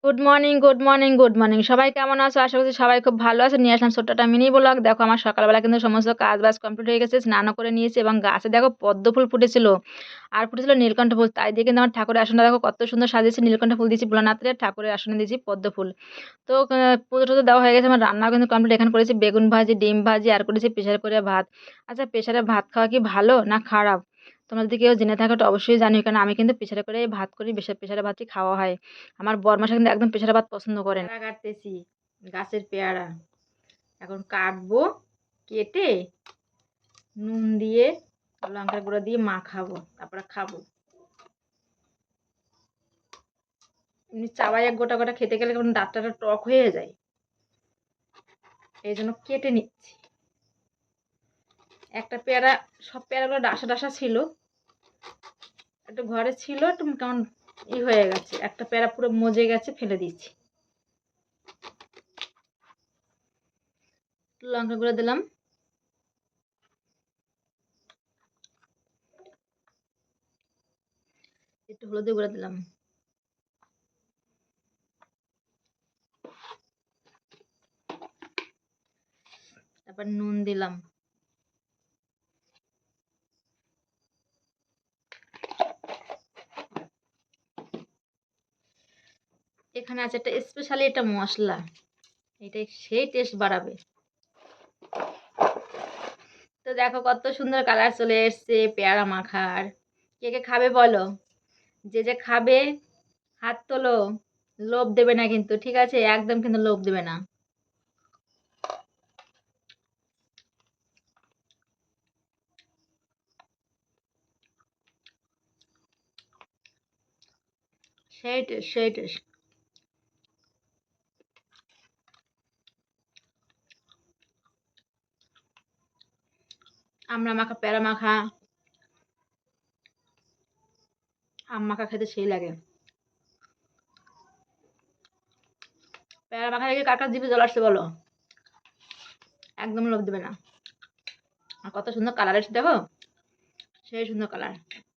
Good morning, good morning, good morning. সবাই কেমন আছো? আশা করছি সবাই খুব ভালো আছে। নিয়ে আসলাম ছোট্ট একটা মিনি ব্লগ। দেখো আমার সকালবেলা কিন্তু সমস্ত কাজ-বাজ কমপ্লিট হয়ে গেছে। স্নানও করে নিয়েছি এবং গাছে দেখো পদ্ম ফুল ফুটেছিল। আর ফুটেছিল নীলকণ্ঠ ফুল। তাই দিয়ে কিন্তু আমার ঠাকুরের আসনটা দেখো কত সুন্দর সাজিয়েছি। নীলকণ্ঠ ফুল দিয়েছি ভোলানাথের, ঠাকুরের আসনে দিয়েছি পদ্ম ফুল। তো পুজো-টুজো দেওয়া হয়ে গেছে। আমার রান্নাও কিন্তু কমপ্লিট। এখানে করেছি বেগুন ভাজি, ডিম ভাজি আর করেছি প্রেসারে করে ভাত। আচ্ছা প্রেসারে ভাত খাওয়া কি ভালো না খারাপ? তোমরা যদি কেউ জেনে থাকো তো অবশ্যই জানিও। কারণ আমি কিন্তু প্রেসারে করেই ভাত করি। প্রেসারে ভাতই খাওয়া হয়। আমার বরমশাই কিন্তু একদম প্রেসারে ভাত পছন্দ করে না। পেয়ারা কাটতেছি, গাছের পেয়ারা। এখন কাটবো, কেটে নুন দিয়ে লঙ্কার গুঁড়ো দিয়ে মাখাবো, তারপরে খাবো। এমনি চাবাই এক গোটা গোটা খেতে গেলে কেমন দাঁতটা টক হয়ে যায়, এই জন্য কেটে নিচ্ছি। একটা পেয়ারা, সব পেয়ারাগুলো ডাসা ডাসা ছিল, একটু ঘরে ছিল, একটু কেমন হয়ে গেছে। একটা পেয়ারা পুরো মজে গেছে, ফেলে দিচ্ছি। লঙ্কা গুঁড়ো দিলাম, একটু হলুদের গুঁড়ো দিলাম, তারপর নুন দিলাম, এখানে আছে একটা স্পেশালি একটা মশলা, এটাই সেই টেস্ট বাড়াবে। তো দেখো কত সুন্দর কালার চলে এসছে পেয়ারা মাখার। কে কে খাবে বলো? যে যে খাবে হাত তোলো। লোভ দেবে না কিন্তু, ঠিক আছে? একদম কিন্তু লোভ দেবে না। সেই টেস্ট, সেই টেস্ট। আমরা মাখা, পেয়ারা মাখা, আম মাখা খেতে সেই লাগে। পেয়ারা মাখা দেখে কার কার জিভে জল আসছে বলো? একদম লোভ দেবে না। আর কত সুন্দর কালার এসে দেখো, সেই সুন্দর কালার।